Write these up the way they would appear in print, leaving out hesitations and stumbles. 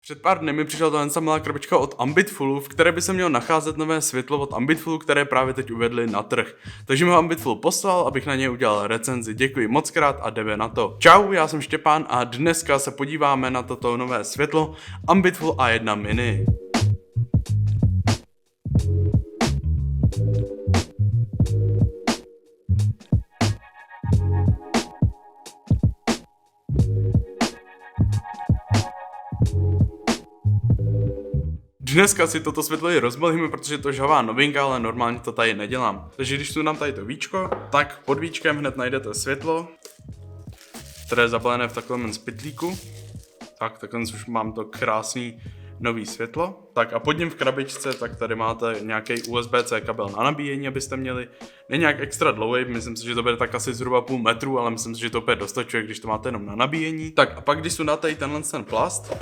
Před pár dny mi přišla tohle malá krabička od Ambitfullu, v které by se mělo nacházet nové světlo od Ambitfullu, které právě teď uvedli na trh. Takže mi ho Ambitfull poslal, abych na něj udělal recenzi. Děkuji moc krát a jdeme na to. Čau, já jsem Štěpán a dneska se podíváme na toto nové světlo Ambitfull A1 Mini. Dneska si toto světlo i rozbalíme, protože to je žhavá novinka, ale normálně to tady nedělám. Takže když tu dám tady to víčko, tak pod víčkem hned najdete světlo, které je zabalené v takovém pytlíku. Takhle už mám to krásný nový světlo. Tak a pod ním v krabičce, tak tady máte nějaký USB-C kabel na nabíjení, abyste měli. Není nějak extra dlouhý, myslím si, že to bude tak asi zhruba půl metru, ale myslím si, že to úplně dostačuje, když to máte jenom na nabíjení. Tak a pak když tu dáte i ten plast,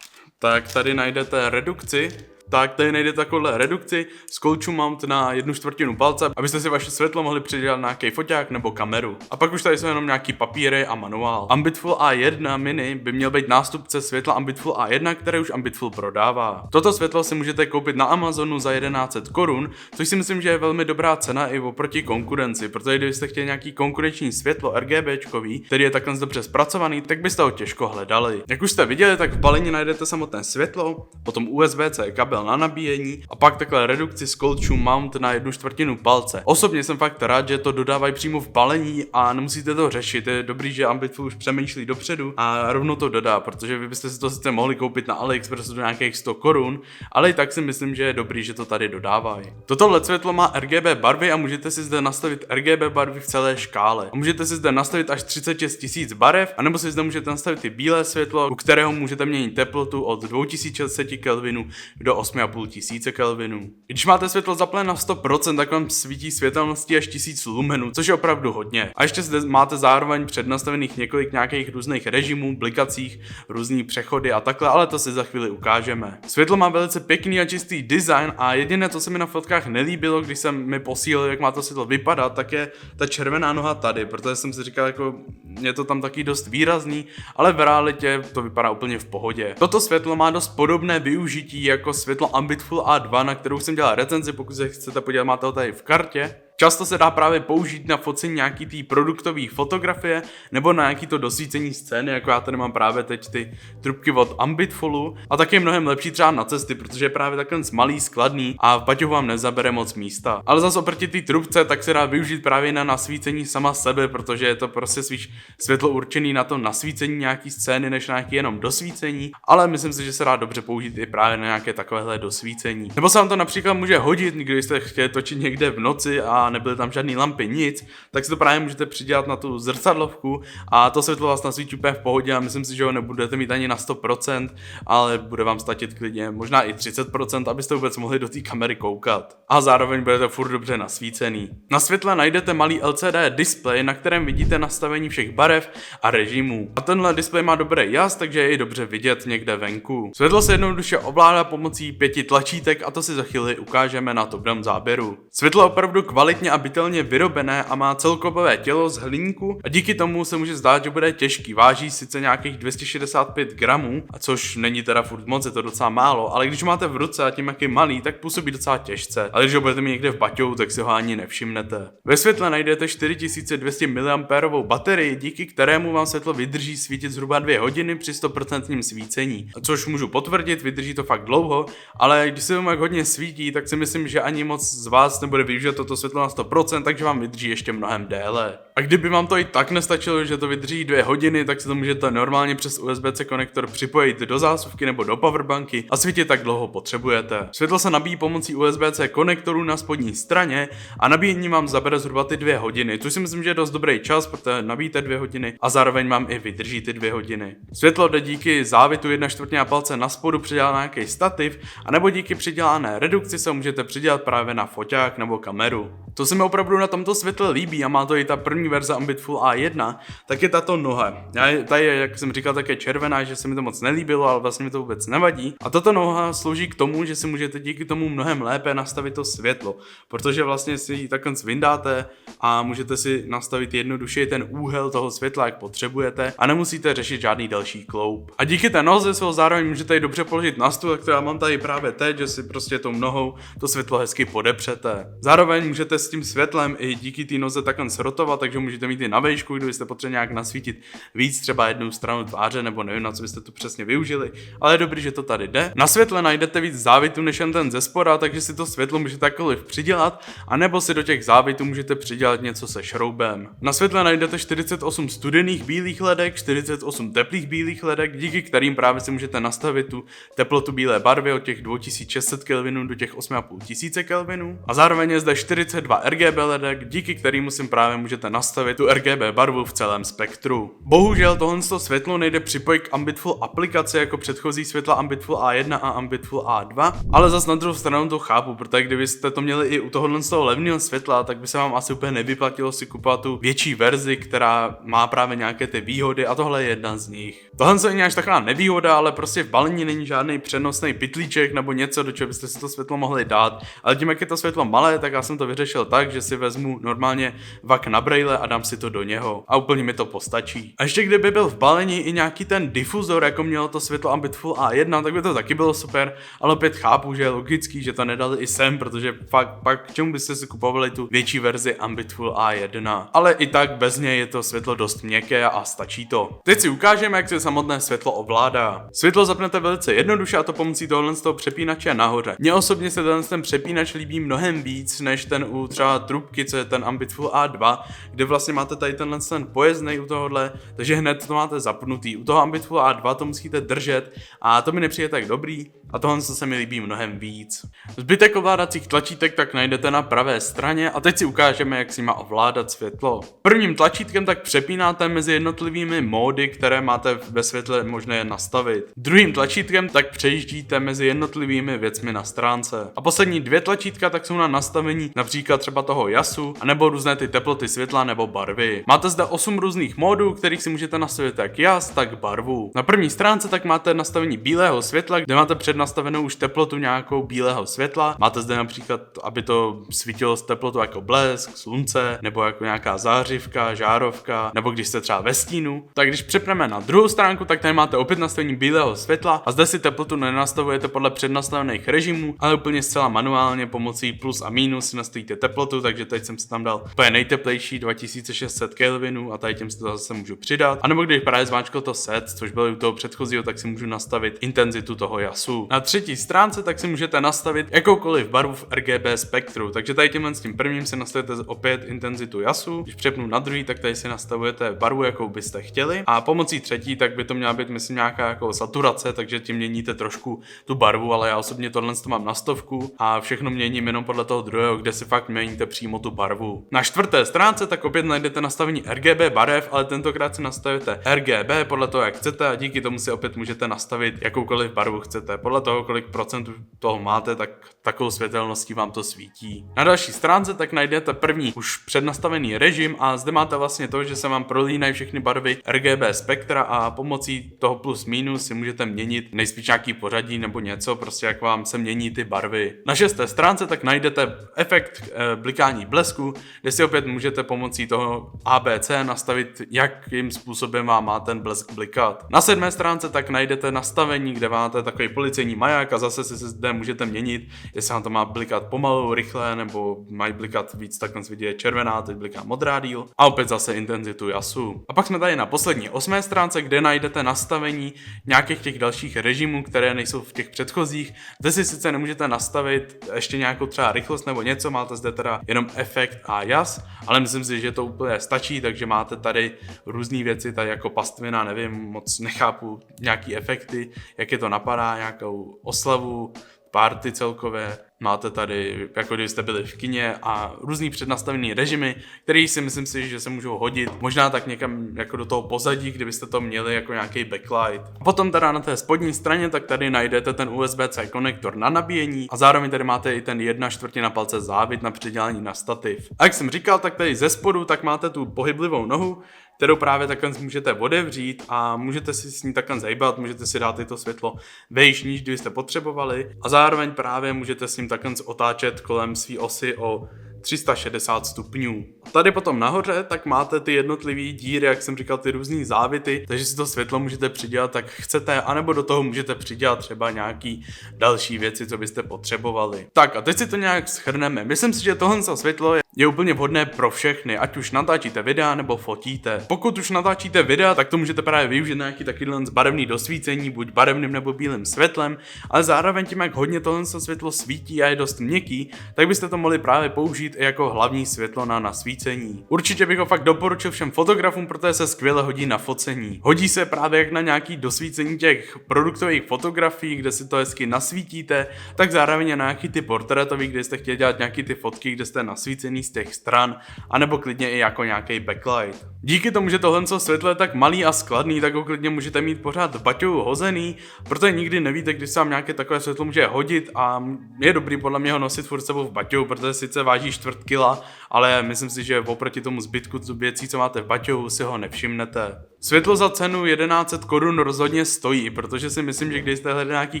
tak tady najdete redukci. Tak tady najdete takovouhle redukci z Cold Mount na 1/4 palce, abyste si vaše světlo mohli přidělat na nějaký foťák nebo kameru. A pak už tady jsou jenom nějaký papíry a manuál. Ambitfull A1 Mini by měl být nástupce světla Ambitfull A1, které už Ambitfull prodává. Toto světlo si můžete koupit na Amazonu za 1100 korun, což si myslím, že je velmi dobrá cena i oproti konkurenci, protože kdybyste chtěli nějaký konkurenční světlo RGBčkový, který je takhle dobře zpracovaný, tak byste ho těžko hledali. Jak už jste viděli, tak v balení najdete samotné světlo, potom USB-C kabel na nabíjení a pak takhle redukci z Cold Mount na 1/4 palce. Osobně jsem fakt rád, že to dodávají přímo v balení a nemusíte to řešit. Je dobrý, že Ambitfull už přemýšlí dopředu a rovnou to dodá, protože vy byste si to sice mohli koupit na AliExpressu do nějakých 100 korun, ale i tak si myslím, že je dobrý, že to tady dodávají. Toto LED světlo má RGB barvy a můžete si zde nastavit RGB barvy v celé škále. A můžete si zde nastavit až 36 000 barev, anebo si zde můžete nastavit i bílé světlo, u kterého můžete měnit teplotu od 2600 Kelvinů do 8500 Kelvinů. Když máte světlo zapalené na 100%, tak vám svítí světelností až 1000 lumenů, což je opravdu hodně. A ještě zde máte zároveň přednastavených několik nějakých různých režimů, blikacích, různý přechody a takhle, ale to si za chvíli ukážeme. Světlo má velice pěkný a čistý design a jediné, co se mi na fotkách nelíbilo, když jsem mi posílil, jak má to světlo vypadat, tak je ta červená noha tady, protože jsem si říkal, jako je to tam taky dost výrazný, ale v realitě to vypadá úplně v pohodě. Toto světlo má dost podobné využití jako světlo Ambitfull A2, na kterou jsem dělal recenzi, pokud se chcete podívat, máte ho tady v kartě. Často se dá právě použít na focení nějaký tý produktový fotografie nebo na nějaký to dosvícení scény, jako já tady mám právě teď ty trubky od Ambitfullu a taky je mnohem lepší třeba na cesty, protože je právě takhle malý, skladný a v baťohu vám nezabere moc místa. Ale zase oproti té trubce tak se dá využít právě na nasvícení sama sebe, protože je to prostě spíš světlo určený na to nasvícení nějaký scény než na nějaký jenom dosvícení, ale myslím si, že se dá dobře použít i právě na nějaké takovéhle dosvícení. Nebo se vám to například může hodit, když jste chtěli točit někde v noci a nebyly tam žádný lampy, nic, tak si to právě můžete přidělat na tu zrcadlovku a to světlo vás nasvítí úplně v pohodě a myslím si, že ho nebudete mít ani na 100%, ale bude vám stačit klidně možná i 30%, abyste vůbec mohli do té kamery koukat. A zároveň budete furt dobře nasvícený. Na světle najdete malý LCD displej, na kterém vidíte nastavení všech barev a režimů. A tenhle displej má dobrý jas, takže je i dobře vidět někde venku. Světlo se jednoduše ovládá pomocí 5 tlačítek a to si za chvíli ukážeme na top-down záběru. Světlo je opravdu kvalitně a bytelně vyrobené a má celkovové tělo z hliníku a díky tomu se může zdát, že bude těžký. Váží sice nějakých 265 gramů, a což není teda furt moc, je to docela málo, ale když ho máte v ruce a tím jak je malý, tak působí docela těžce. Ale když ho budete mít někde v baťohu, tak si ho ani nevšimnete. Ve světle najdete 4200 mAh baterii, díky kterému vám světlo vydrží svítit zhruba 2 hodiny při 100% svícení. Což můžu potvrdit, vydrží to fakt dlouho, ale když se vám jak hodně svítí, tak si myslím, že ani moc z vás nebude využít toto světlo na 100%, takže vám vydrží ještě mnohem déle. A kdyby vám to i tak nestačilo, že to vydrží 2 hodiny, tak si to můžete normálně přes USB-C konektor připojit do zásuvky nebo do powerbanky a svítit tak dlouho potřebujete. Světlo se nabíjí pomocí USB-C konektoru na spodní straně a nabíjení vám zabere zhruba ty 2 hodiny, což si myslím, že je dost dobrý čas, protože nabíjíte 2 hodiny a zároveň vám i vydrží ty 2 hodiny. Světlo jde díky závitu 1/4 palce na spodu přidělat na nějaký stativ, anebo díky přidělané redukci se můžete přidělat právě na foťák nebo kameru. Co se mi opravdu na tomto světle líbí a má to i ta první verze Ambitful A1, tak je tato noha. Tady je, jak jsem říkal, také červená, že se mi to moc nelíbilo, ale vlastně mi to vůbec nevadí. A tato noha slouží k tomu, že si můžete díky tomu mnohem lépe nastavit to světlo, protože vlastně si ji takhle vyndáte a můžete si nastavit jednoduše ten úhel toho světla, jak potřebujete, a nemusíte řešit žádný další kloup. A díky té noze si ho zároveň můžete ji dobře položit na stůl, jak to já mám tady právě teď, že si prostě tou nohou to světlo hezky podepřete. Zároveň můžete s tím světlem i díky té noze takhle srotovat, takže můžete mít i na vejšku, kdybyste potřebovali nějak nasvítit víc, třeba jednu stranu tváře, nebo nevím, na co byste to přesně využili, ale je dobrý, že to tady jde. Na světle najdete víc závitů než jen ten ze spoda, takže si to světlo můžete jakkoliv přidělat, anebo si do těch závitů můžete přidělat něco se šroubem. Na světle najdete 48 studených bílých ledek, 48 teplých bílých ledek, díky kterým právě si můžete nastavit tu teplotu bílé barvy od těch 2600 Kelvinů do těch 8500 Kelvinů. A zároveň je zde 42 RGB ledek, díky kterým si právě můžete nastavit tu RGB barvu v celém spektru. Bohužel tohle světlo nejde připojit k Ambitful aplikaci jako předchozí světla Ambitful A1 a Ambitful A2, ale zas na druhou stranu to chápu, protože kdybyste to měli i u tohohle z toho levného světla, tak by se vám asi úplně nevyplatilo si kupovat tu větší verzi, která má právě nějaké ty výhody, a tohle je jedna z nich. Tohle je nějak taková nevýhoda, ale prostě v balení není žádný přenosný pytlíček nebo něco, do čeho byste si to světlo mohli dát, ale tím, jak je to světlo malé, tak já jsem to vyřešil tak, že si vezmu normálně vak na brejle a dám si to do něho a úplně mi to postačí. A ještě kdyby byl v balení i nějaký ten difuzor, jako mělo to světlo Ambitful A1, tak by to taky bylo super, ale opět chápu, že je logický, že to nedali i sem, protože fakt pak k čemu byste si kupovali tu větší verzi Ambitful A1. Ale i tak bez něj je to světlo dost měkké a stačí to. Teď si ukážeme, jak se samotné světlo ovládá. Světlo zapnete velice jednoduše, a to pomocí tohohle z toho přepínače nahoře. Mně osobně se ten přepínač líbí mnohem víc než ten u třeba trubky, co je ten Ambitful A2, kde vlastně máte tady ten pojezdnej u tohohle, takže hned to máte zapnutý. U toho Ambitful A2 to musíte držet a to mi nepřijde tak dobrý, a tohle se mi líbí mnohem víc. Zbytek ovládacích tlačítek tak najdete na pravé straně a teď si ukážeme, jak si má ovládat světlo. Prvním tlačítkem tak přepínáte mezi jednotlivými módy, které máte ve světle možné nastavit. Druhým tlačítkem tak přejíždíte mezi jednotlivými věcmi na stránce. A poslední dvě tlačítka tak jsou na nastavení například třeba toho jasu, anebo různé ty teploty světla nebo barvy. Máte zde 8 různých módů, kterých si můžete nastavit jak jas, tak barvu. Na první stránce tak máte nastavení bílého světla, kde máte přednastavenou už teplotu nějakou bílého světla. Máte zde například, aby to svítilo s teplotou jako blesk, slunce, nebo jako nějaká zářivka, žárovka, nebo když jste třeba ve stínu. Tak když přepneme na druhou stránku, tak tady máte opět nastavení bílého světla a zde si teplotu nenastavujete podle přednastavených režimů, ale úplně zcela manuálně pomocí plus a minus si nastavíte teplotu, takže teď jsem si tam dal úplně nejteplejší 2600 Kelvinů a tady těm si to zase můžu přidat. A nebo když právě zmáčkl to set, což bylo u toho předchozího, tak si můžu nastavit intenzitu toho jasu. Na třetí stránce tak si můžete nastavit jakoukoliv barvu v RGB spektru, takže tady tímhle s tím prvním si nastavíte opět intenzitu jasu. Když přepnu na druhý, tak tady si nastavujete barvu, jakou byste chtěli, a pomocí třetí tak by to měla být, myslím, nějaká jako saturace, takže tím měníte trošku tu barvu, ale já osobně tohle mám na 100 a všechno měním jenom podle toho druhého, kde si fakt měníte přímo tu barvu. Na čtvrté stránce tak opět najdete nastavení RGB barev, ale tentokrát si nastavíte RGB podle toho, jak chcete, a díky tomu si opět můžete nastavit jakoukoliv barvu chcete. Podle toho, kolik procent toho máte, tak takovou světelností vám to svítí. Na další stránce tak najdete první už přednastavený režim a zde máte vlastně to, že se vám prolínají všechny barvy RGB spektra a pomocí toho plus minus si můžete měnit nejspíš nějaký pořadí nebo něco, prostě jak vám se mění ty barvy. Na šesté stránce tak najdete efekt blikání blesku, kde si opět můžete pomocí toho ABC nastavit, jakým způsobem vám má ten blesk blikat. Na sedmé stránce tak najdete nastavení, kde máte takový policejní maják a zase si zde můžete měnit, jestli vám to má blikat pomalu, rychle, nebo mají blikat víc, tak ten je červená, teď bliká modrá díl. A opět zase intenzitu jasu. A pak jsme tady na poslední 8. stránce, kde najdete nastavení nějakých těch dalších režimů, které nejsou v těch předchozích. Zde si sice nemůžete nastavit ještě nějakou třeba rychlost nebo něco, máte zde teda jenom efekt a jas, ale myslím si, že to úplně stačí, takže máte tady různé věci, tady jako pastvina, nevím, moc nechápu nějaký efekty, jak je to napadá, nějakou oslavu, party celkové. Máte tady, jako když jste byli v kině, a různý přednastavený režimy, který si myslím si, že se můžou hodit. Možná tak někam jako do toho pozadí, kdybyste to měli jako nějaký backlight. A potom teda na té spodní straně, tak tady najdete ten USB-C konektor na nabíjení a zároveň tady máte i ten 1/4 palce závit na předělání na stativ. A jak jsem říkal, tak tady ze spodu tak máte tu pohyblivou nohu, kterou právě takhle můžete otevřít a můžete si s ní takhle zahýbat, můžete si dát i to světlo vejš níž, kdybyste potřebovali, a zároveň právě můžete s ním takhle otáčet kolem své osy o 360 stupňů. Tady potom nahoře tak máte ty jednotlivý díry, jak jsem říkal, ty různý závity, takže si to světlo můžete přidělat tak chcete, anebo do toho můžete přidělat třeba nějaký další věci, co byste potřebovali. Tak a teď si to nějak shrneme. Myslím si, že tohle světlo je úplně vhodné pro všechny, ať už natáčíte videa nebo fotíte. Pokud už natáčíte videa, tak to můžete právě využít na nějaký takovýhle barevný dosvícení, buď barevným nebo bílým světlem, ale zároveň tím, jak hodně tohle světlo svítí a je dost měkký, tak byste to mohli právě použít i jako hlavní světlo na nasvícení. Určitě bych ho fakt doporučil všem fotografům, protože se skvěle hodí na focení. Hodí se právě jak na nějaký dosvícení těch produktových fotografií, kde si to hezky nasvítíte, tak zároveň na nějaký ty portrétový, kde jste chtěli dělat nějaký ty fotky, kde jste nasvícený z těch stran, anebo klidně i jako nějaký backlight. Díky tomu, že tohle světlo je tak malý a skladný, tak ho klidně můžete mít pořád v baťohu hozený, protože nikdy nevíte, kdy se vám nějaké takové světlo může hodit, a je dobrý podle mě ho nosit furt sebou v baťohu, protože sice váží 1/4 kila, ale myslím si, že oproti tomu zbytku věcí, co máte v baťohu, si ho nevšimnete. Světlo za cenu 1100 korun rozhodně stojí, protože si myslím, že když jste hledali nějaký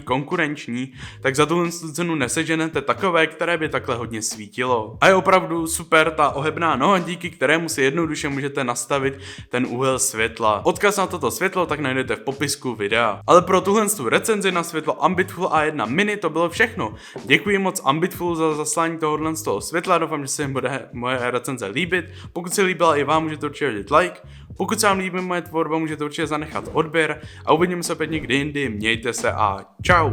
konkurenční, tak za tuhle cenu neseženete takové, které by takhle hodně svítilo. A je opravdu super ta ohebná noha, díky kterému si jednoduše můžete nastavit ten úhel světla. Odkaz na toto světlo tak najdete v popisku videa. Ale pro tuhle recenzi na světlo Ambitful A1 Mini to bylo všechno. Děkuji moc Ambitfulu za zaslání tohohle z toho světla, doufám, že se jim bude moje recenze líbit. Pokud se líbila i vám, můžete určitě hodit like. Pokud se vám líbí moje tvorba, můžete určitě zanechat odběr a uvidíme se opět někdy jindy. Mějte se a čau!